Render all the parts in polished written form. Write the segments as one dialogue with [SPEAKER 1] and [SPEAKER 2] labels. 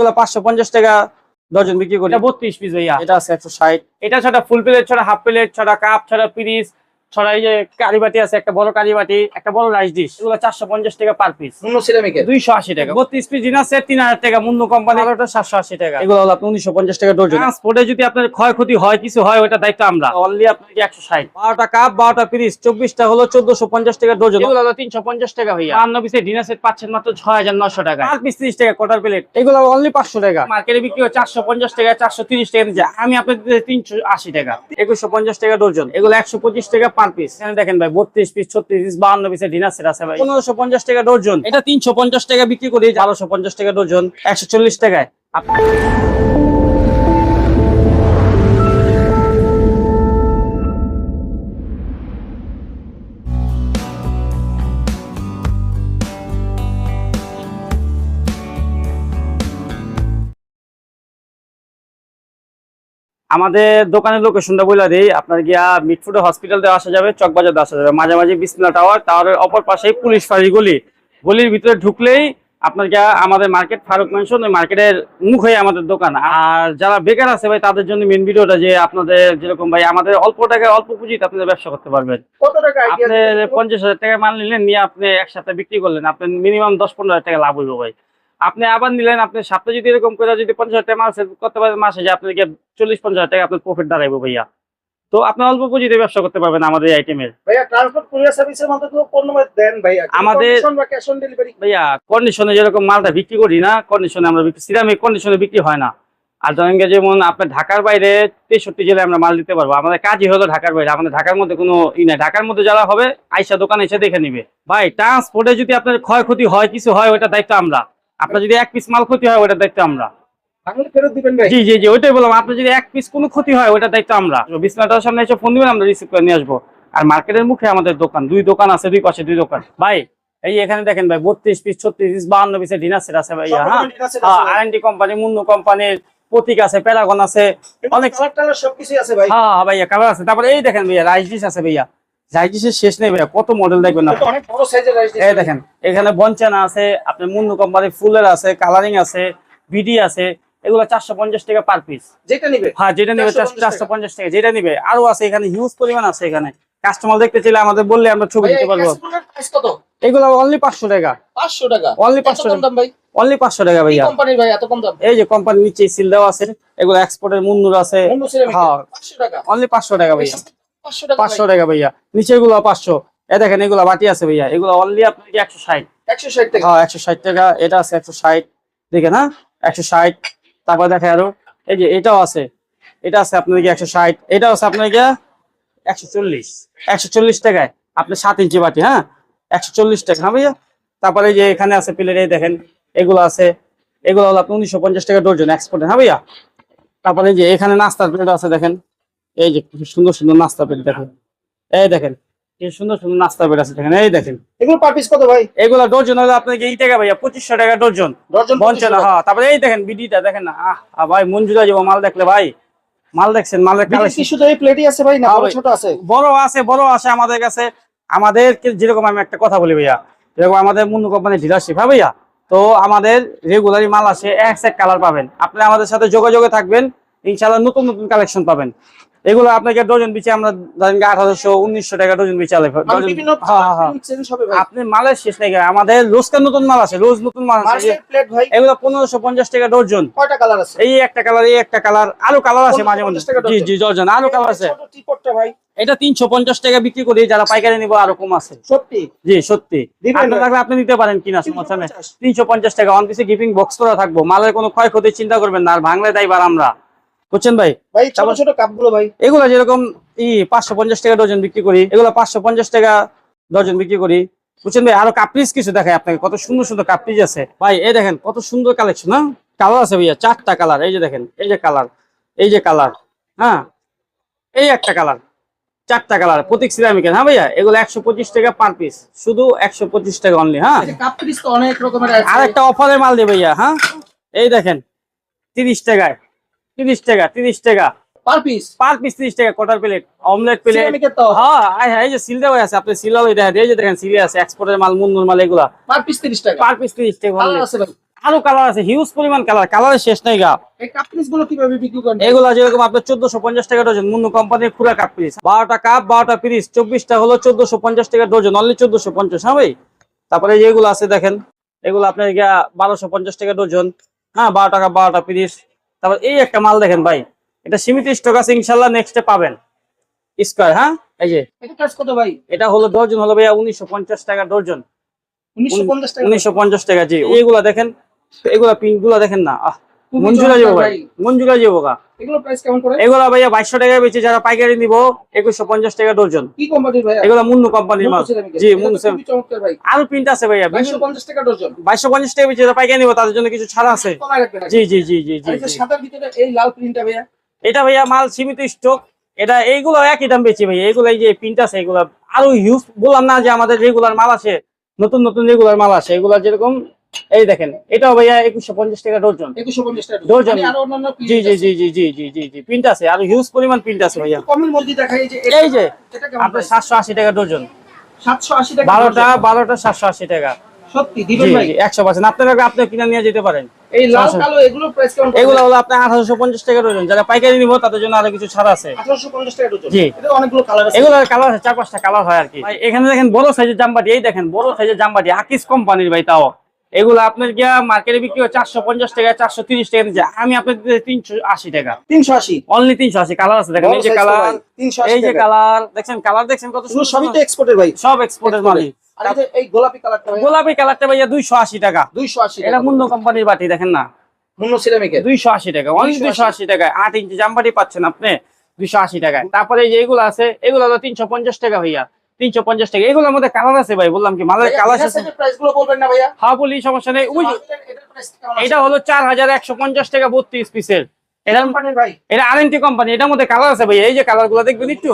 [SPEAKER 1] এগুলো 550 টাকা ডজন বিক্রি করি।
[SPEAKER 2] 32 পিস ভাইয়া।
[SPEAKER 1] এটা আছে 160।
[SPEAKER 2] এটা ছটা ফুল প্লেট, ছটা হাফ প্লেট, ছটা কাপ, ছটা পিরিচ, ছটা এই যে কারিবাটি আছে, একটা বড় কারিবাটি, একটা বড় রাইস ডিশ। এগুলো 450 টাকা পার পিস।
[SPEAKER 3] মুন্ন সিরামিকের
[SPEAKER 2] 280 টাকা। 32 পিস ডিনার সেট 3000 টাকা। মুন্নু কোম্পানি আলোটা 780 টাকা।
[SPEAKER 1] এগুলো হলো আপনার 1950 টাকা ডজন।
[SPEAKER 2] ট্রান্সপোর্টে যদি আপনার ক্ষয়ক্ষতি হয়, কিছু হয়, ওটা দায়িত্ব আমরা। অনলি আপনাকে 160।
[SPEAKER 1] 12টা কাপ 12টা পিরিচ 24টা হলো 1450 টাকা ডজন।
[SPEAKER 2] এগুলো হলো 350 টাকা ভাইয়া। 52 পিসের ডিনার সেট পাচ্ছেন মাত্র 6900 টাকা। পার পিস 30 টাকা কোয়ার্টার প্লেট।
[SPEAKER 1] এগুলো অনলি 500 টাকা।
[SPEAKER 2] মার্কেটে বিক্রি হয় 450 টাকা, 430 টাকা দিচ্ছে, আমি আপনাদের 380 টাকা।
[SPEAKER 1] 2150 টাকা ডজন।
[SPEAKER 2] এগুলো 125 টাকা পার পিস। এখানে দেখেন ভাই 32 পিস, 36 পিস, 52 পিসের ডিনার সেট আছে ভাই।
[SPEAKER 1] 1550 টাকা ডজন। এটা 350 টাকা বিক্রি করি। 1250 টাকা ডজন। 140 টাকায়।
[SPEAKER 2] আমাদের দোকানের লোকেশনটা বলে দিই, আপনার গিয়া মিটফুড হসপিটাল দিয়ে আসা যাবে, চকবাজার দিয়ে আসা যাবে, মাঝামাঝি বিসমিল্লাহ টাওয়ার, টাওয়ারের অপর পাশেই পুলিশ ফাঁড়ি গলি। গলির ভিতরে ঢুকলেই আপনার গিয়া আমাদের মার্কেট ফারুক মেনশন, ওই মার্কেটের মুখ হয়ে আমাদের দোকান। আর যারা বেকার আছে ভাই, তাদের জন্য মেন ভিডিওটা, যে আপনাদের যেরকম ভাই আমাদের অল্প টাকায় অল্প পুঁজিতে আপনাদের ব্যবসা করতে পারবেন।
[SPEAKER 3] কত টাকা আইডিয়া?
[SPEAKER 2] আপনি 50,000 টাকা মাল নিলেন, নিয়ে আপনি এক সপ্তাহে বিক্রি করলেন, আপনার মিনিমাম 10-15,000 টাকা লাভ হইব ভাই। আপনি আবার নিলেন, আপনি সপ্তাহে যদি এরকম করে যদি 50,000 টাকা মাল সেল করতে পারেন, মাসে যে আপনাকে 40-50,000 টাকা আপনার প্রফিট দাঁড়াইবো ভাইয়া। তো আপনি অল্প পুঁজিতে ব্যবসা করতে পারবেন আমাদের এই আইটেমের।
[SPEAKER 3] ভাইয়া ট্রান্সপোর্ট কুরিয়ার সার্ভিসের মধ্যে তো পণ্য দেন ভাইয়া,
[SPEAKER 2] আমাদের
[SPEAKER 3] কন্ডিশন বা ক্যাশ অন ডেলিভারি?
[SPEAKER 2] ভাইয়া কন্ডিশনে যেরকম মালটা বিক্রি করি না, কন্ডিশনে আমরা বিক্রি, সিরামিক কন্ডিশনে বিক্রি হয় না। আর ধরেন যেমন আপনার ঢাকার বাইরে 63 জেলায় আমরা মাল দিতে পারবো। আমাদের কাজই হলো ঢাকার বাইরে, আমাদের ঢাকার মধ্যে কোনো ই নাই। ঢাকার মধ্যে যারা হবে আইসা দোকানে এসে দেখে নিবে ভাই। ট্রান্সপোর্টে যদি আপনার ক্ষয়ক্ষতি হয়, কিছু হয়, ওটা দায়িত্ব আমরা। আপনার যদি এক পিস মাল ক্ষতি হয়, ওটার দায়িত্ব আমরা।
[SPEAKER 3] ভাঙলে ফেরত দিবেন ভাই?
[SPEAKER 2] জি জি জি, ওইটাই বললাম, আপনার যদি এক পিস কোনো ক্ষতি হয়, ওটার দায়িত্ব আমরা। বিসমিল্লাহর সামনে এসে ফোন দিবেন, আমরা রিসিভ করে নিয়ে আসবো। আর মার্কেটের মুখে আমাদের দোকান, দুই দোকান আছে, দুই পাশে দুই দোকান ভাই। এই এখানে দেখেন ভাই 32 পিস, 36 পিস, 52 পিসের ডিনার সেট আছে ভাইয়া। হ্যাঁ, আরএনডি কোম্পানি, মুন্নু কোম্পানির প্রতীক আছে, প্যারাগন আছে, অনেক
[SPEAKER 3] কালার টালার সবকিছু আছে ভাই।
[SPEAKER 2] হ্যাঁ ভাইয়া কালার আছে। তারপরে এই দেখেন ভাইয়া রাইস ডিশ আছে ভাইয়া। রাইস ডিশের শেষ নেই ভাইয়া, কত মডেল দেখবেন না।
[SPEAKER 3] অনেক বড় সাইজের রাইস ডিশ।
[SPEAKER 2] এই দেখেন এখানে বঞ্চানা আছে, আপনার মুন্নু কোম্পানির ফুলের আছে, কালারিং আছে, বিডি আছে। এগুলো 450 টাকা পার পিস।
[SPEAKER 3] যেটা নিবে?
[SPEAKER 2] হ্যাঁ, যেটা নিবে 450 টাকা, যেটা নিবে। আরো আছে এখানে, হিউজ পরিমাণ আছে এখানে। কাস্টমার দেখতে চাইলে আমাদের বললে আমরা ছবি দিতে পারবো।
[SPEAKER 3] প্রাইস কত?
[SPEAKER 1] এগুলো অনলি 500 টাকা।
[SPEAKER 3] 500 টাকা?
[SPEAKER 1] অনলি 500
[SPEAKER 3] টাকা দাম ভাই?
[SPEAKER 1] অনলি 500 টাকা
[SPEAKER 3] কি
[SPEAKER 1] ভাইয়া।
[SPEAKER 3] কোম্পানির ভাই এত কম দাম?
[SPEAKER 1] এই যে কোম্পানির নিচে সিল দেওয়া আছে, এগুলো এক্সপোর্টের মুন্নুর আছে।
[SPEAKER 3] মুন্ন সিরামিক
[SPEAKER 1] হ্যাঁ,
[SPEAKER 3] 500 টাকা?
[SPEAKER 1] অনলি 500 টাকা ভাইয়া।
[SPEAKER 3] 500 টাকা?
[SPEAKER 1] 500 টাকা ভাইয়া। নিচে এগুলো 500। এই দেখেন এগুলো বাটি আছে ভাইয়া, এগুলো অনলি আপনাকে 160।
[SPEAKER 3] 160 টাকা?
[SPEAKER 1] হ্যাঁ 160 টাকা। এটা আছে 160, দেখেন। হ্যাঁ 160। তারপর দেখে আরো এই যে এটাও আছে, এটা আছে আপনাকে 160। এটাও আছে আপনাকে 140। 140 টাকায় আপনি 7 ইঞ্চি বাটি। হ্যাঁ 140 টাকা। হ্যাঁ ভাইয়া। তারপরে এই যে এখানে আছে প্লেট, এই দেখেন এগুলো আছে, এগুলো হলো আপনি 1950 টাকা ডজন এক্সপোর্ট। হ্যাঁ ভাইয়া। তারপরে এই যে এখানে নাস্তার প্লেট আছে, দেখেন এই যে সুন্দর সুন্দর নাস্তা প্লেট দেখেন। এই দেখেন এই সুন্দর সুন্দর নাস্তা প্লেট আছে, দেখেন। এই দেখেন
[SPEAKER 3] এগুলো পার পিস কত ভাই?
[SPEAKER 1] এগুলো ডজন হলো আপনাকে এই টাকা ভাইয়া, 2500 টাকা ডজন।
[SPEAKER 3] ডজন
[SPEAKER 1] বঞ্চনা। হ্যাঁ তারপরে এই দেখেন বিডিটা দেখেন না, ভাই মন জুড়ে যাবো মাল দেখলে ভাই। মাল দেখছেন, মালের
[SPEAKER 3] কি শুধু এই প্লেটই আছে ভাই না বড় ছোট আছে?
[SPEAKER 1] বড় আছে, বড় আছে আমাদের কাছে। আমাদের যেরকম আমি একটা কথা বলি ভাইয়া, যেরকম আমাদের মুন্নু কোম্পানির ডিলারশিপ। হ্যাঁ ভাইয়া। তো আমাদের রেগুলারই মাল আসে, এক সেট কালার পাবেন। আপনি আমাদের সাথে যোগাযোগে থাকবেন, ইনশাআল্লাহ নতুন নতুন কালেকশন পাবেন। এগুলো আপনাকে ডজন পিছে আমরা ধরেন 1800-1900 টাকা ডজন পিছে আলে। আপনি মালের শেষ নেই, আমাদের রোজকার নতুন মাল আছে, রোজ নতুন মাল আছে। এগুলো 1550 টাকা ডজন।
[SPEAKER 3] কয়টা কালার আছে?
[SPEAKER 1] এই একটা কালার, এই একটা কালার, আরো কালার আছে মাঝে মধ্যে। জি জি ডজন, আরো কালার আছে।
[SPEAKER 3] ভাই
[SPEAKER 1] এটা 350 টাকা বিক্রি করি, যারা পাইকারি নিবো আরো কম আছে।
[SPEAKER 3] সত্যি?
[SPEAKER 1] জি সত্যি। আপনার লাগলে আপনি নিতে পারেন, কিনা সমস্যা নেই। 350 টাকা অন পিসে গিফটিং বক্স করা থাকবো। মালের কোনো ক্ষয়ক্ষতির চিন্তা করবেন না, আর ভাঙলে দায়বার আমরা। বুঝছেন ভাই?
[SPEAKER 3] ভাই ছোট ছোট কাপগুলো ভাই,
[SPEAKER 1] এগুলো যেরকম 550 টাকা ডজন বিক্রি করি, এগুলো 550 টাকা ডজন বিক্রি করি। বুঝছেন ভাই? আরো কাপ্রিজ কিছু দেখায় আপনাকে, কত সুন্দর সুন্দর কাপ্রিজ আছে ভাই। এই দেখেন কত সুন্দর কালেকশন। হ্যাঁ কালার আছে ভাইয়া, 4টা কালার। এই যে দেখেন, এই যে কালার, এই যে কালার। হ্যাঁ এই একটা কালার, 4টা কালার, প্রতীক সিরামিকের। হ্যাঁ ভাইয়া। এগুলো 125 টাকা পার পিস, শুধু 125 টাকা অনলি। হ্যাঁ
[SPEAKER 3] কাপ্রিজ তো অনেক রকমের আছে।
[SPEAKER 1] আর একটা অফারের মাল দিয়ে ভাইয়া। হ্যাঁ এই দেখেন 30 টাকায়, 30 টাকা, 30 টাকা
[SPEAKER 3] পার পিস।
[SPEAKER 1] পার পিস 30 টাকা। Quarter plate, omelette plate.
[SPEAKER 3] সিরামিকের তো?
[SPEAKER 1] হ্যাঁ এই যে সিল দেওয়া আছে, আপনি সিল হলে দেখেন, এই যে দেখেন সিলে আছে, এক্সপোর্টের মাল, মুন্নুর মাল, এগুলা
[SPEAKER 3] পার পিস 30 টাকা।
[SPEAKER 1] পার পিস 30 টাকা।
[SPEAKER 3] কালার আছে ভাই?
[SPEAKER 1] আরো কালার আছে, হিউজ পরিমাণ কালার, কালারের শেষ নাই গা।
[SPEAKER 3] এই কাপ পিস গুলো কিভাবে বিক্রি করেন?
[SPEAKER 1] এগুলা যেরকম আপনার 1450 টাকা ডজন, মুন্নু কোম্পানির পুরা কাপ পিস। 12টা কাপ 12টা পিস 24টা হলো 1450 টাকা ডজন, অনলি 1450। হ্যাঁ ভাই, তারপরে যেগুলো আছে দেখেন, এগুলো আপনার 1250 টাকা ডজন। হ্যাঁ, 12 টাকা 12টা পিস। তারপর এই একটা মাল দেখেন ভাই, এটা সীমিত স্টক আছে, ইনশাল্লাহ নেক্সটে পাবেন। স্কয়ার, হ্যাঁ, এই যে
[SPEAKER 3] এটা প্রাইস কত ভাই?
[SPEAKER 1] এটা হলো ডজন হলো ভাইয়া 1950 টাকা ডজন।
[SPEAKER 3] 1950 টাকা।
[SPEAKER 1] 1950 টাকা, জি। এইগুলা দেখেন, এগুলা পিঙ্ক গুলা দেখেন না, মঞ্জুরা যাবো ভাই, মঞ্জুরা যাবো গা।
[SPEAKER 3] এগুলো প্রাইস কেমন করে?
[SPEAKER 1] এগুলা ভাইয়া 2200 টাকায় বেচে, যারা পাইকারি নিব 2150 টাকা ডজন।
[SPEAKER 3] কি কোম্পানির ভাই?
[SPEAKER 1] এগুলা মুন্নু কোম্পানির মাল, জি, মুন্নু।
[SPEAKER 3] খুবই চমৎকার ভাই।
[SPEAKER 1] আরো প্রিন্ট আছে ভাইয়া,
[SPEAKER 3] 2250 টাকা ডজন।
[SPEAKER 1] 2250 টাকা বেচে যারা পাইকারি নিব তাদের জন্য কিছু ছাড় আছে।
[SPEAKER 3] কমায় রাখবেন।
[SPEAKER 1] জি জি জি জি জি।
[SPEAKER 3] আর এই যে সাদার ভিতরে এই লাল প্রিন্টটা ভাইয়া,
[SPEAKER 1] এটা ভাইয়া মাল সীমিত স্টক। এটা এইগুলো একই দাম বেচি ভাইয়া। এগুলো এই যে প্রিন্ট আছে, এগুলো আরো হিউজ, বললাম না যে আমাদের রেগুলার মাল আছে, নতুন নতুন রেগুলার মাল আছে। এগুলো যেরকম এই দেখেন, এটাও ভাইয়া 2150 টাকা ডজন।
[SPEAKER 3] 2150 টাকা
[SPEAKER 1] ডজন।
[SPEAKER 3] মানে আরো অন্যান্য
[SPEAKER 1] জি জি জি জি জি জি জি জি, প্রিন্ট আছে, আর হিউজ পরিমাণ প্রিন্ট আছে ভাইয়া।
[SPEAKER 3] কমের মধ্যে দেখাই যে
[SPEAKER 1] এই যে
[SPEAKER 3] এটা কেমন?
[SPEAKER 1] আপনার 780 টাকা ডজন।
[SPEAKER 3] 780 টাকা।
[SPEAKER 1] 12টা 780 টাকা।
[SPEAKER 3] সত্যি
[SPEAKER 1] জি
[SPEAKER 3] দিবেন ভাই?
[SPEAKER 1] জি, 100%। আপনারা আপনি কিনে নিয়ে যেতে পারেন।
[SPEAKER 3] এই লাল কালো এগুলো প্রাইস কেমন?
[SPEAKER 1] এগুলো হলো আপনার 1850 টাকা ডজন। যারা পাইকারি নিব তাদের জন্য আরো কিছু ছাড় আছে।
[SPEAKER 3] 1850 টাকা ডজন।
[SPEAKER 1] জি।
[SPEAKER 3] এটা অনেকগুলো কালার আছে।
[SPEAKER 1] এগুলো কালার আছে, 4-5টা কালার হয় আর কি ভাই। এখানে দেখেন বড় সাইজের জামবাটি, এই দেখেন বড় সাইজের জামবাটি, আকিস কোম্পানির ভাই। তাও এগুলো আপনার গিয়া মার্কেটে বিক্রি হয় 450 টাকা 430 টাকা নিচে, আমি আপনাদের 380 টাকা।
[SPEAKER 3] 380।
[SPEAKER 1] অনলি 380। কালার আছে দেখেন, এই যে কালার, এই যে কালার দেখছেন, কালার দেখছেন কত
[SPEAKER 3] এগুলো
[SPEAKER 1] সুন্দর।
[SPEAKER 3] সবই তো এক্সপোর্টের ভাই।
[SPEAKER 1] সব এক্সপোর্টের মালই।
[SPEAKER 3] আর এই যে এই গোলাপি কালারটা ভাই,
[SPEAKER 1] গোলাপি কালারটা ভাইয়া 280 টাকা।
[SPEAKER 3] 280
[SPEAKER 1] এটা
[SPEAKER 3] টাকা।
[SPEAKER 1] মুন্নু কোম্পানির বাটি, দেখেন না,
[SPEAKER 3] মুন্নু সিরামিকের।
[SPEAKER 1] 280 টাকা, অনলি 280 টাকায় 8 ইঞ্চি জামবাটি পাচ্ছেন আপনি 280 টাকায়। তারপরে এই যে এগুলো আছে, এগুলো হলো 350 টাকা ভাইয়া, 350 টাকা। এগুলোর মধ্যে কালার আছে ভাই, বললাম কি মালের কালার আছে।
[SPEAKER 3] প্রাইস গুলো বলবেন না ভাইয়া?
[SPEAKER 1] হ্যাঁ বলি, সমস্যা নেই। ওই যে
[SPEAKER 3] এটার প্রাইস কেমন?
[SPEAKER 1] এটা হলো 4150 টাকা 32 পিসের। এটা
[SPEAKER 3] কোম্পানির ভাই।
[SPEAKER 1] এটা আরএনটি কোম্পানি। এটার মধ্যে কালার আছে ভাইয়া, এই যে কালার গুলো দেখবেন একটু,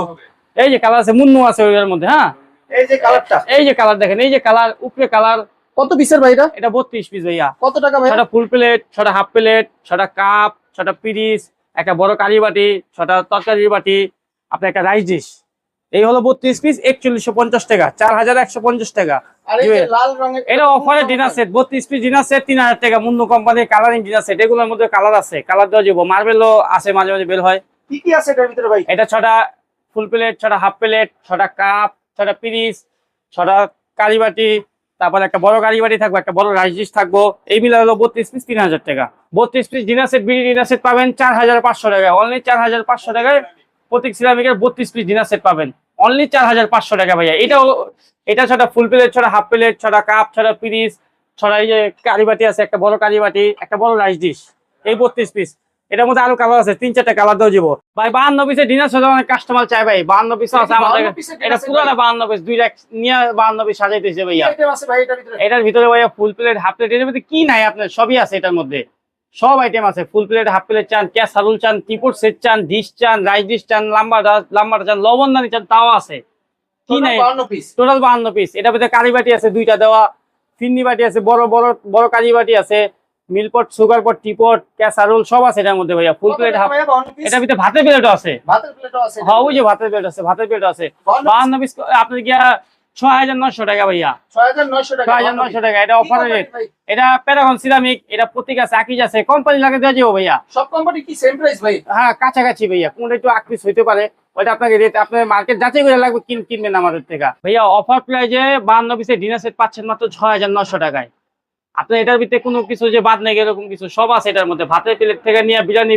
[SPEAKER 1] এই যে কালার আছে, মুন্নু আছে ওইটার মধ্যে। হ্যাঁ,
[SPEAKER 3] এই যে কালারটা,
[SPEAKER 1] এই যে কালার দেখেন, এই যে কালার, উপরে কালার।
[SPEAKER 3] কত পিসের ভাই এটা?
[SPEAKER 1] এটা 32 পিস ভাইয়া।
[SPEAKER 3] কত টাকা ভাই?
[SPEAKER 1] 6টা ফুল প্লেট, 6টা হাফ প্লেট, 6টা কাপ, 6টা পিরিস, একটা বড় কারি বাটি, 6টা তরকারির বাটি, আপনার একটা রাইস ডিশ। এই হলো 32 পিস 4150 টাকা, 4150 টাকা।
[SPEAKER 3] আর এই যে লাল রঙের,
[SPEAKER 1] এটা অফারে dinner set, 32 piece dinner set 3000 টাকা। মুন্নু কোম্পানির কালারিং ডিনার সেট। এগুলোর মধ্যে কালার আছে, কালার দেওয়া যাবো। মার্বেলও আছে, মাঝে মাঝে বের হয়।
[SPEAKER 3] কি কি আছে এটার ভিতরে ভাই?
[SPEAKER 1] এটা 6টা ফুল প্লেট, 6টা হাফ প্লেট, 6টা কাপ, 6টা পিরিস, 6টা কারি বাটি, তারপর একটা বড় কারি বাটি থাকবে, একটা বড় রাইস ডিশ থাকবো। এই মিলে হলো 32 পিস 3000 টাকা। 32 piece dinner set, BD dinner set পাবেন 4500 টাকায়, অনলি 4500 টাকায়। প্রতীক সিরামিকের 32 পিস ডিনার সেট পাবেন অনলি 4500 টাকা ভাইয়া। এটা 6টা ফুল প্লেট, 6টা হাফ প্লেট, 6টা কাপ, 6টা পিরিস, 6টা এই যে কারি বাটি আছে, একটা বড় কারি বাটি, একটা বড় রাইস ডিশ। এই 32 পিস। এটার মধ্যে আরো কালার আছে, 3-4টা কালার দেওয়া যাবো ভাই। 52 পিসের ডিনার সেট অনেক কাস্টমার চাই ভাই। 52 পিস আছে আমাদের। এটা পুরোটা 52 পিস, 2 লাখ নিয়ে 52 পিস সাজাইতেছে ভাইয়া।
[SPEAKER 3] আইটেম আছে ভাই এটার ভিতরে?
[SPEAKER 1] এটার ভিতরে ভাইয়া ফুল প্লেট, হাফ প্লেট, এর মধ্যে কি নাই আপনার, সবই আছে এটার মধ্যে। সব আইটেম আছে। ফুল প্লেট, হাফ প্লেট চান, ক্যাসারোল চান, টিপট সেট চান, ডিশ চান, রাইস ডিশ চান, লাম্বাটা চান, লবণদানি চান, তাও আছে। কি নাই,
[SPEAKER 3] 52 পিস।
[SPEAKER 1] Total 52 piece. এটার ভিতরে কারি বাটি আছে 2টা দেওয়া, ফিন্নি বাটি আছে, বড় বড় বড় কারি বাটি আছে, মিলপট, সুগার পট, টিপট, ক্যাসারোল সব আছে এটার মধ্যে ভাইয়া। Full plate, half. এটার ভিতরে ভাতের প্লেটও আছে।
[SPEAKER 3] ভাতের প্লেটও আছে?
[SPEAKER 1] হ্যাঁ, ওই যে ভাতের প্লেট আছে, ভাতের প্লেট আছে। 52 পিস আপনার গিয়া 6900 টাকা ভাইয়া।
[SPEAKER 3] 6900 টাকা।
[SPEAKER 1] 6900 টাকা, এটা অফারের রেট। এটা প্যারাগন সিরামিক, এটা প্রতীক আছে, আকিজ আছে, কোম্পানি লাগে দেওয়া যাবো ভাইয়া।
[SPEAKER 3] সব কোম্পানি কি সেম প্রাইস ভাই?
[SPEAKER 1] হ্যাঁ, কাছাকাছি ভাইয়া, কোনটা একটু আকিজ হইতে পারে, ওইটা আপনাকে রেট, আপনার মার্কেট যাচাই করে লাগবে, কিনবেন আমাদের থেকে ভাইয়া। অফার প্রাইজে 52 পিসের ডিনার সেট পাচ্ছেন মাত্র 6900 টাকায়। আপনার এটার ভিতরে কোনো কিছু যে বাদ নেই এরকম কিছু সব আছে এটার মধ্যে। ভাতের প্লেট থেকে নিয়ে বিরিয়ানি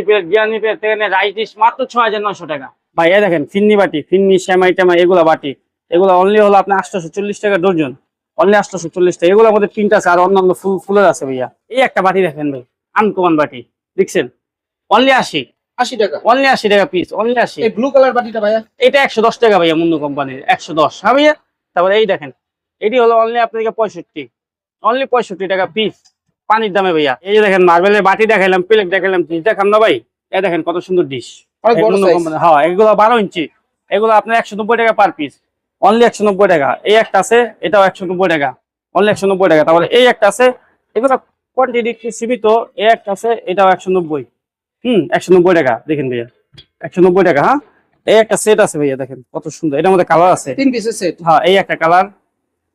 [SPEAKER 1] প্লেট থেকে নিয়ে রাইস ডিশ, মাত্র 6900 টাকা ভাই। এই দেখেন ফিন্নি বাটি, ফিন্নি, সেমাই টেমাই, এগুলা বাটি, এগুলো অনলি হলো আপনার 840 টাকা ডজন, অনলি 840 টাকা। এগুলোর মধ্যে প্রিন্ট আছে, আর অন্যান্য ফুলের আছে ভাইয়া। এই একটা বাটি দেখেন ভাই, আনকমন বাটি, দেখছেন, অনলি
[SPEAKER 3] 80 টাকা।
[SPEAKER 1] অনলি 80 টাকা পিস, অনলি 80।
[SPEAKER 3] এই ব্লু কালার বাটিটা ভাইয়া?
[SPEAKER 1] এটা 110 টাকা ভাইয়া, মুন্নু কোম্পানির 110। হ্যাঁ ভাইয়া। তারপরে এই দেখেন, এটি হলো অনলি আপনাকে 65, অনলি 65 টাকা পিস, পানির দামে ভাইয়া। এই যে দেখেন মার্বেলের বাটি দেখাইলাম, প্লেট দেখাইলাম, ডিশ দেখাম না ভাই। এই দেখেন কত সুন্দর ডিশ, হ্যাঁ, এগুলো 12 ইঞ্চি। এগুলো আপনার 190 টাকা পার পিস, অনলি 190 টাকা। এই একটা আছে, এটাও 190 টাকা, অনলি 190 টাকা। তারপরে এই একটা আছে, এগুলো কোয়ান্টিটি সীমিত। এই একটা আছে, এটাও 190, 190 টাকা। দেখেন ভাইয়া 190 টাকা। হ্যাঁ, এই একটা সেট আছে ভাইয়া, দেখেন কত সুন্দর, এটার মধ্যে কালার আছে
[SPEAKER 3] 3 পিসের সেট।
[SPEAKER 1] হ্যাঁ, এই একটা কালার,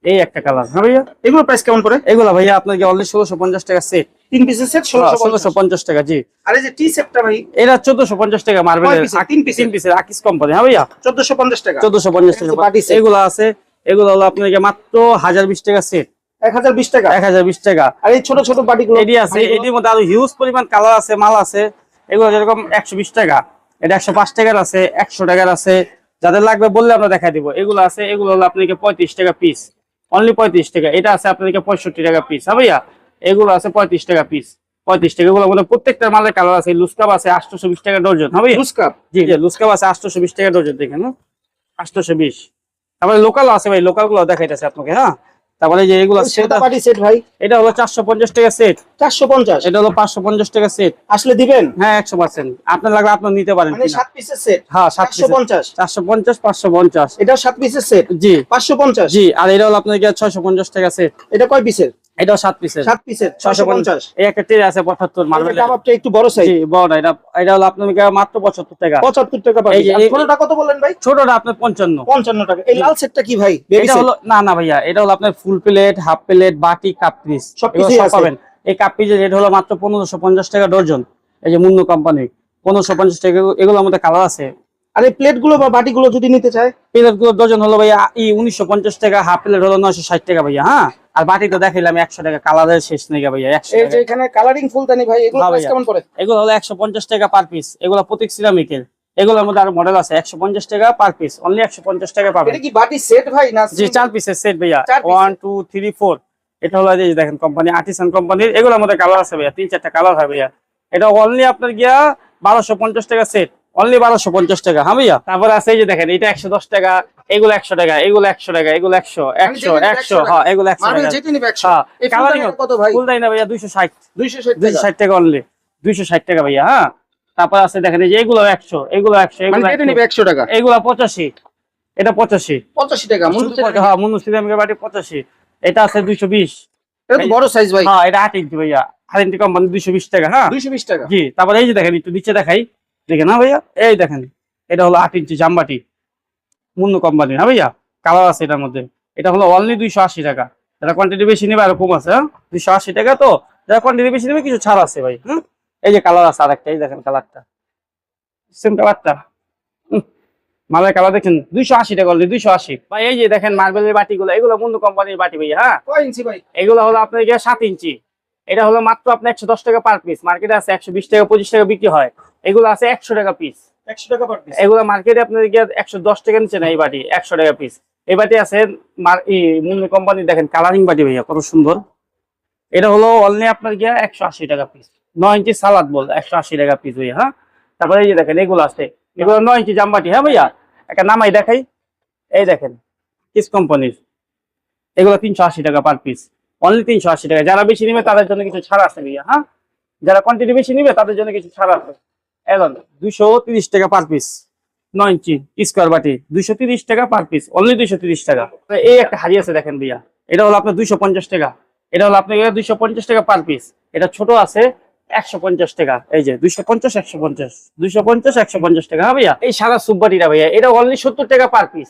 [SPEAKER 1] এই একটা কালার। হ্যাঁ ভাইয়া,
[SPEAKER 3] এগুলো প্রাইস কেমন করে?
[SPEAKER 1] এগুলো ভাইয়া আপনাকে অনলি 1650 টাকা সেট।
[SPEAKER 3] তিন পিসের সেট 1650
[SPEAKER 1] 1650 টাকা। জি,
[SPEAKER 3] আর এই যে টি সেটটা ভাই
[SPEAKER 1] এটা 1450 টাকা মার্বেলের,
[SPEAKER 3] তিন পিসের
[SPEAKER 1] তিন পিসের আকিস কোম্পানি। হ্যাঁ ভাইয়া,
[SPEAKER 3] 1450 টাকা।
[SPEAKER 1] 1450
[SPEAKER 3] এই যে
[SPEAKER 1] টাকা।
[SPEAKER 3] বাটি set।
[SPEAKER 1] এগুলো আছে, এগুলো হলো আপনাকে মাত্র 1020 টাকা সেট,
[SPEAKER 3] 1020 টাকা।
[SPEAKER 1] 1020 টাকা।
[SPEAKER 3] আর এই ছোট ছোট বাটিগুলো
[SPEAKER 1] এডি আছে, এডির মধ্যে আরো হিউজ পরিমাণ কালার আছে, মাল আছে। এগুলো যেরকম 120 টাকা, এটা 105 টাকার আছে, 100 টাকার আছে। যাদের লাগবে বললে আমরা দেখাই দিব। এগুলো আছে, এগুলো হলো আপনাকে 35 টাকা পিস, অনলি 35 টাকা। এটা আছে আপনাকে 65 টাকা পিস। হ্যাঁ ভাইয়া, এগুলো আছে 35 টাকা পিস, 35 টাকা। এগুলো মধ্যে প্রত্যেকটা মালের কালার আছে। লুস্কাপ আছে 820 টাকা ডজন। হ্যাঁ ভাইয়া,
[SPEAKER 3] লুস্কাপ।
[SPEAKER 1] জি জি, লুস্কাপ আছে 820 টাকা ডজন, দেখেন 820। তারপরে লোকাল আছে ভাই, লোকাল গুলো দেখাইতেছে আপনাকে। হ্যাঁ, তারপরে যে এগুলো
[SPEAKER 3] সেটা বাটি সেট ভাই
[SPEAKER 1] এটা হলো 450 টাকা সেট,
[SPEAKER 3] 450।
[SPEAKER 1] এটা হলো 550 টাকা সেট।
[SPEAKER 3] আসলে দিবেন?
[SPEAKER 1] হ্যাঁ 100%, আপনার লাগলে আপনি নিতে পারেন
[SPEAKER 3] মানে
[SPEAKER 1] কিনা।
[SPEAKER 3] 7 পিসের সেট
[SPEAKER 1] হ্যাঁ 7 পিস,
[SPEAKER 3] 450।
[SPEAKER 1] 450 550।
[SPEAKER 3] এটা 7 পিসের সেট
[SPEAKER 1] জি
[SPEAKER 3] 550।
[SPEAKER 1] জি, আর এটা হলো আপনার 650 টাকা সেট।
[SPEAKER 3] এটা কয় পিসের?
[SPEAKER 1] এটাও 7 পিসের,
[SPEAKER 3] 7 পিসের 650।
[SPEAKER 1] এই একটা ট্রে আছে 75
[SPEAKER 3] এই
[SPEAKER 1] মার্বেল।
[SPEAKER 3] কাবাবটা একটু বড় সাইজ।
[SPEAKER 1] জি বড়, এটা এটা হলো আপনার মাত্র 75 টাকা।
[SPEAKER 3] 75 টাকা বাটি।
[SPEAKER 1] এই যে
[SPEAKER 3] আর ছোটটা কত বললেন ভাই?
[SPEAKER 1] ছোটটা আপনার 55।
[SPEAKER 3] 55 টাকা। এই লাল সেটটা কি ভাই? বেবি
[SPEAKER 1] এটা
[SPEAKER 3] সেট?
[SPEAKER 1] হলো না না ভাইয়া, এটা হলো আপনার ফুল প্লেট, হাফ প্লেট, বাটি, কাপ পিস
[SPEAKER 3] সবকিছুই আছে।
[SPEAKER 1] পাবেন। এই কাপ পিসের রেট হলো মাত্র 1550 টাকা ডজন। এই যে মুন্নু কোম্পানি, 1550 টাকা। এগুলোর মধ্যে কালার আছে।
[SPEAKER 3] আর এই প্লেট গুলো বা বাটি গুলো যদি নিতে চায়?
[SPEAKER 1] প্লেট গুলো ডজন হলো ভাইয়া 1950 টাকা, হাফ প্লেট হলো 960 টাকা ভাইয়া। হ্যাঁ, আর বাটি তো দেখাইলাম 100 টাকা, কালারের শেষ নেই ভাইয়া, 100
[SPEAKER 3] এই যে
[SPEAKER 1] টাকা।
[SPEAKER 3] এখানে কালারিং ফুলদানি ভাই, এগুলো
[SPEAKER 1] হ্যাঁ
[SPEAKER 3] প্রাইস
[SPEAKER 1] ভাইয়া।
[SPEAKER 3] কেমন পড়ে?
[SPEAKER 1] এগুলো হলো 150 টাকা পার পিস। এগুলো প্রতীক সিরামিকের। এগুলোর মধ্যে আরো মডেল আছে। 150 টাকা পার পিস, অনলি 150 টাকা পাবেন।
[SPEAKER 3] এটা কি বাটি সেট ভাই না?
[SPEAKER 1] জি 4 পিসের সেট ভাইয়া,
[SPEAKER 3] 4 piece
[SPEAKER 1] 1 2 3 4। এটা হলো এই যে দেখেন কোম্পানি আর্টিসান কোম্পানির। এগুলোর মধ্যে কালার আছে ভাইয়া, 3-4টা কালার হয় ভাইয়া। এটা অনলি আপনার গিয়া 1250 টাকা সেট, অনলি 1250 টাকা। হ্যাঁ ভাইয়া, তারপরে আছে এই যে দেখেন, এটা 110 টাকা, এগুলো 100 টাকা, এগুলো 100 টাকা, এগুলো 100 100 100। হ্যাঁ, এগুলো 100
[SPEAKER 3] মার্বেল
[SPEAKER 1] টাকা।
[SPEAKER 3] যেটা নিবে 100।
[SPEAKER 1] হ্যাঁ,
[SPEAKER 3] এই
[SPEAKER 1] কালারিং
[SPEAKER 3] ফুলদানিটা কত ভাই?
[SPEAKER 1] ফুল দেয় না ভাইয়া 260,
[SPEAKER 3] 260 টাকা।
[SPEAKER 1] 260 টাকা অনলি, 260 টাকা ভাইয়া। হ্যাঁ, তারপর আছে দেখেন এই যে এগুলো 100, এগুলো 100,
[SPEAKER 3] মানে
[SPEAKER 1] এগুলো
[SPEAKER 3] যেটা নিবে 100 টাকা।
[SPEAKER 1] এগুলো 85, এটা 85।
[SPEAKER 3] 85 টাকা।
[SPEAKER 1] হ্যাঁ, মুন্নু সিরামিকের বাটি 85। এটা আছে 220।
[SPEAKER 3] এটা তো বড় সাইজ ভাই।
[SPEAKER 1] হ্যাঁ, এটা 8 ইঞ্চি ভাইয়া, 8 ইঞ্চি কোম্পানি, 220 টাকা। হ্যাঁ
[SPEAKER 3] 220 টাকা।
[SPEAKER 1] জি, তারপরে এই যে দেখেন, একটু নিচে দেখাই, দেখেন। হ্যাঁ ভাইয়া, এই দেখেন, এটা হলো 8 ইঞ্চি জামবাটি, মুন্নু কোম্পানি। হ্যাঁ ভাইয়া, কালার আছে এটার মধ্যে। এটা হলো অনলি 280 টাকা। যারা কোয়ান্টিটি বেশি নেবে আরো কম আছে। হ্যাঁ, 280 টাকা। তো যারা কোয়ান্টিটি বেশি নেবে কিছু ছাড় আছে ভাই। হ্যাঁ, এই যে কালার আছে আরেকটা, এই দেখেন কালারটা, সেম কালারটা। মালের কালার দেখেন, 280 টাকা অনলি, 280 ভাই। এই যে দেখেন মার্বেলের বাটিগুলো, এগুলো মুন্নু কোম্পানির বাটি ভাইয়া। হ্যাঁ,
[SPEAKER 3] কয় ইঞ্চি ভাই?
[SPEAKER 1] এগুলো হলো আপনার 7 ইঞ্চি। এটা হলো মাত্র আপনার 110 টাকা পার পিস। মার্কেটে আছে 120 টাকা 25 টাকা বিক্রি হয়। এগুলো আছে 100 টাকা পিস।
[SPEAKER 3] 100 টাকা পার পিস।
[SPEAKER 1] এগুলো মার্কেটে আপনার 110 টাকা নিচে না। এই বাটি 100 টাকা পিস। এই বাটি আছে মুন্নু কোম্পানি, দেখেন কালারিং বাটি ভাইয়া, কত সুন্দর। এটা হলো অনলি আপনার 180 টাকা পিস। 9 ইঞ্চি সালাদ বল, 180 টাকা পিস ভাইয়া। হ্যাঁ, তারপরে এই যে দেখেন এগুলো আছে, এগুলো 9 ইঞ্চি জামবাটি। হ্যাঁ ভাইয়া, একটা নামাই দেখাই, এই দেখেন কিস কোম্পানির। এগুলো 380 টাকা পার পিস, অনলি 380 টাকা। যারা বেশি নিবে তাদের জন্য কিছু ছাড় আছে ভাইয়া। হ্যাঁ, যারা কোয়ান্টিটি বেশি নিবে তাদের জন্য কিছু ছাড় আছে। এখন 230 টাকা পার পিস, 9 ইঞ্চি স্কোয়ার বাটি, 230 টাকা পার পিস, অনলি 230 টাকা। এই একটা হাড়ি আছে দেখেন ভাইয়া, এটা হলো আপনার 250 টাকা। এটা হলো আপনার 250 টাকা পার পিস। এটা ছোট আছে 150 টাকা। এই যে 250 150 250 150 টাকা। হ্যাঁ ভাইয়া, এই সারা সুপ বাটিটা ভাইয়া, এটা অনলি 70 টাকা পার পিস,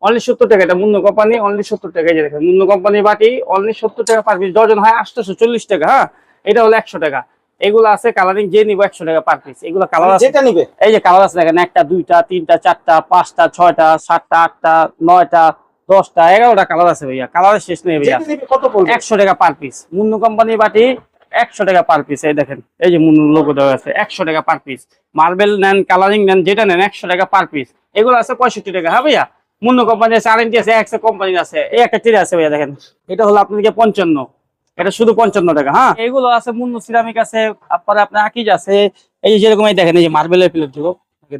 [SPEAKER 1] অনলি 70 টাকা। এটা মুন্নু কোম্পানি, অনলি 70 টাকা। এই যে দেখেন মুন্নু কোম্পানির বাটি, অনলি 70 টাকা পার পিস। ডজন হয় 840 টাকা। হ্যাঁ, এটা হলো 100 টাকা। এগুলো আছে কালারিং, যে নিব 100 টাকা পার পিস। এগুলো কালার আছে,
[SPEAKER 3] যেটা নিবে।
[SPEAKER 1] এই যে কালার আছে দেখেন, 1টা 2টা 3টা 4টা 5টা 6টা 7টা 8টা 9টা 10টা 11টা কালার আছে ভাইয়া, কালারের শেষ নেই ভাইয়া।
[SPEAKER 3] যেটা নিবে কত পড়বে?
[SPEAKER 1] 100 টাকা পার পিস। মুন্নু কোম্পানির বাটি 100 টাকা পার পিস। এই দেখেন, এই যে মুন্নু লোগো দেওয়া আছে, 100 টাকা পার পিস। মার্বেল নেন, কালারিং নেন, যেটা নেন 100 টাকা পার পিস। এগুলো আছে 65 টাকা। হ্যাঁ ভাইয়া, মুন্নু কোম্পানি আছে, আরএনটি আছে, এক্সএ কোম্পানি আছে। এই একটা টিরে আছে ভাইয়া, দেখেন এটা হলো আপনাদেরকে 55, এটা শুধু 55 টাকা। হ্যাঁ, এগুলো আছে মুন্নু সিরামিক আছে, আপনার আকিজ আছে। এই যে যেরকম এই দেখেন, এই যে মার্বেলের প্লেট গুলো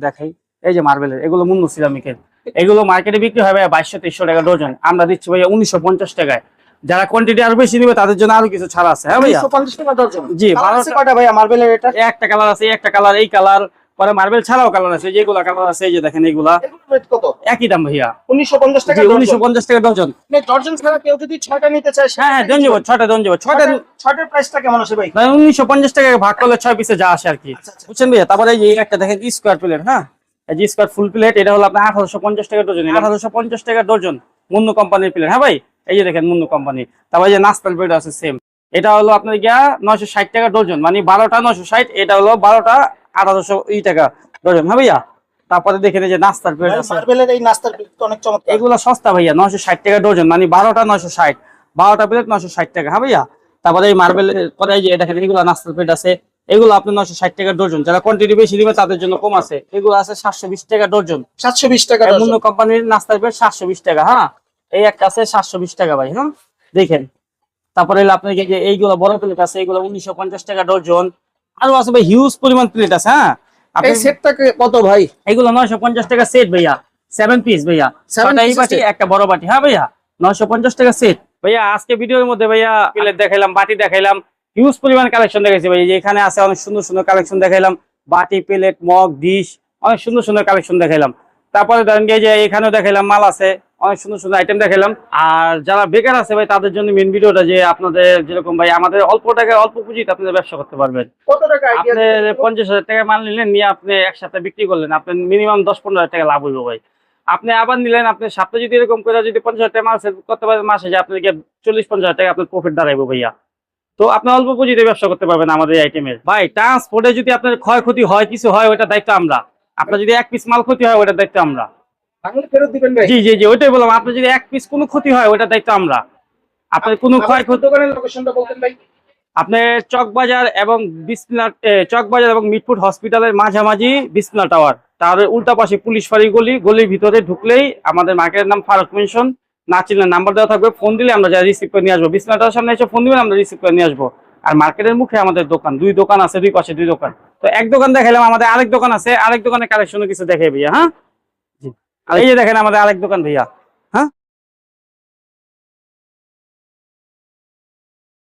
[SPEAKER 1] দেখাই, এই যে মার্বেলের, এগুলো মুন্নু সিরামিকের। এগুলো মার্কেটে বিক্রি হয় ভাইয়া 2200-2300 টাকা ডজন, আমরা দিচ্ছি ভাইয়া 1950 টাকায়। যারা কোয়ান্টিটি আরো বেশি নিবে তাদের জন্য আরো কিছু ছাড় আছে। হ্যাঁ ভাইয়া,
[SPEAKER 3] 150 টাকা ডজন।
[SPEAKER 1] জি,
[SPEAKER 3] কালার আছে কয়টা ভাইয়া মার্বেলের? এটা
[SPEAKER 1] একটা কালার আছে, একটা কালার এই কালার, পরে মার্বেল ছাড়াও কালার আছে, যেগুলা কালার আছে এই যে দেখেন, এইগুলা
[SPEAKER 3] এগুলোর রেট কত?
[SPEAKER 1] একই দাম ভাইয়া,
[SPEAKER 3] 1950 টাকা
[SPEAKER 1] জি,
[SPEAKER 3] ডজন।
[SPEAKER 1] 1950 টাকা ডজন।
[SPEAKER 3] মানে ডজন ছাড়া কেউ যদি 6টা নিতে চায়?
[SPEAKER 1] হ্যাঁ হ্যাঁ, দেন যাবো 6টা, দেন যাবো 6টা।
[SPEAKER 3] 6টার প্রাইসটা কেমন আছে ভাই?
[SPEAKER 1] 1950 টাকা ভাগ করলে 6 পিসে যা আসে আর কি, বুঝছেন ভাইয়া। তারপরে এই যে একটা দেখেন স্কোয়ার প্লেট। হ্যাঁ, এই যে স্কোয়ার ফুল প্লেট, এটা হলো আপনার 1850 টাকা ডজন, 1850 টাকা ডজন মুন্নু কোম্পানির প্লেট। হ্যাঁ ভাই, এই যে দেখেন মুন্নু কোম্পানি। তারপরে এই যে নাস্তার প্লেট আছে সেম,
[SPEAKER 2] এটা হলো আপনার গিয়া 960 টাকা ডজন, মানে 12টা 960, এটা হলো 12টা 1800 টাকা ডজন। হ্যাঁ ভাইয়া, তারপরে দেখেন এই যে নাস্তার প্লেট আছে,
[SPEAKER 3] মার্বেলের এই নাস্তার প্লেট তো অনেক চমৎকার।
[SPEAKER 2] এগুলো সস্তা ভাইয়া, 960 টাকা ডজন, মানে 12টা 960, 12টা প্লেট 960 টাকা। হ্যাঁ ভাইয়া, তারপরে এই মার্বেলের পরে এই যে দেখেন এগুলো নাস্তার প্লেট আছে, এগুলো আপনার 960 টাকা ডজন। যারা কোয়ান্টিটি বেশি দিবে তাদের জন্য কম আছে, এগুলো আছে 720 টাকা ডজন।
[SPEAKER 3] 720 টাকা
[SPEAKER 2] অন্য কোম্পানির নাস্তার প্লেট 720 টাকা। হ্যাঁ, এই একটা আছে 720 টাকা ভাই। হ্যাঁ দেখেন, তারপরে হলো আপনার যে এইগুলো বড় প্লেট আছে, এগুলো 1950 টাকা ডজন। আরো আছে ভাই হিউজ পরিমাণ প্লেট আছে। হ্যাঁ, আপনি
[SPEAKER 3] এই সেটটা কত ভাই?
[SPEAKER 2] এগুলো 950 টাকা সেট ভাইয়া, 7 পিস ভাইয়া,
[SPEAKER 3] 7
[SPEAKER 2] ছয়টা এই
[SPEAKER 3] piece
[SPEAKER 2] বাটি
[SPEAKER 3] আছে?
[SPEAKER 2] একটা বড় বাটি। হ্যাঁ ভাইয়া, 950 টাকা সেট ভাইয়া। আজকে ভিডিওর মধ্যে ভাইয়া প্লেট দেখাইলাম, বাটি দেখাইলাম, হিউজ পরিমাণ কালেকশন দেখাইছি ভাই। যে এখানে আছে অনেক সুন্দর সুন্দর কালেকশন দেখাইলাম, বাটি, প্লেট, মগ, ডিশ, অনেক সুন্দর সুন্দর কালেকশন দেখাইলাম। তারপরে ধরেন যে এখানেও দেখাইলাম, মাল আছে, অনেক সুন্দর সুন্দর আইটেম দেখাইলাম। আর যারা বেকার আছে ভাই তাদের জন্য মেন ভিডিওটা, যে আপনাদের যেরকম ভাই আমাদের অল্প টাকায় অল্প পুঁজিতে আপনাদের ব্যবসা করতে পারবেন।
[SPEAKER 3] কত টাকা
[SPEAKER 2] আপনি
[SPEAKER 3] আইডিয়া?
[SPEAKER 2] 50,000 টাকা মাল নিলেন, নিয়ে আপনি একসাথে বিক্রি করলেন, আপনার মিনিমাম 10-15,000 টাকা লাভ হইব ভাই। আপনি আবার নিলেন, আপনি সপ্তাহে যদি এরকম করে যদি 50,000 টাকা মাল সেল করতে পারেন, মাসে যে আপনাকে 40-50,000 টাকা আপনার প্রফিট দাঁড়াইবো ভাইয়া। তো আপনি অল্প পুঁজিতে ব্যবসা করতে পারবেন আমাদের আইটেমের। ভাই ট্রান্সপোর্টে যদি আপনার ক্ষয়ক্ষতি হয়, কিছু হয়, ওইটা দায়িত্ব আমরা। আপনার যদি এক পিস মাল ক্ষতি হয়, ওইটার দায়িত্ব আমরা।
[SPEAKER 3] ভাঙলে ফেরত দিবেন ভাই?
[SPEAKER 2] জি জি জি, ওইটাই বললাম, আপনার যদি এক পিস কোনো ক্ষতি হয়, ওইটার দায়িত্ব আমরা। আপনার কোনো ক্ষয়ক্ষতি,
[SPEAKER 3] দোকানের লোকেশনটা বলতেন ভাই?
[SPEAKER 2] আপনার চকবাজার এবং চকবাজার এবং মিটফুট হসপিটালের মাঝামাঝি বিসমিল্লাহ টাওয়ার, তার উল্টা পাশে পুলিশ ফাঁড়ি গলি, গলির ভিতরে ঢুকলেই আমাদের মার্কেটের নাম ফারুক মেনশন। না চিনলে নাম্বার দেওয়া থাকবে, ফোন দিলে আমরা যা রিসিভ করে নিয়ে আসবো। বিসমিল্লাহ টাওয়ার সামনে এসে ফোন দিবেন, আমরা রিসিভ করে নিয়ে আসবো। আর মার্কেটের মুখে আমাদের দোকান, দুই দোকান আছে, দুই পাশে দুই দোকান। তো এক দোকান দেখাইলাম, আমাদের আরেক দোকান আছে, আরেক দোকানের কালেকশনও কিছু দেখে ভাইয়া। হ্যাঁ জি, আর এই যে দেখেন আমাদের আরেক দোকান ভাইয়া। হ্যাঁ।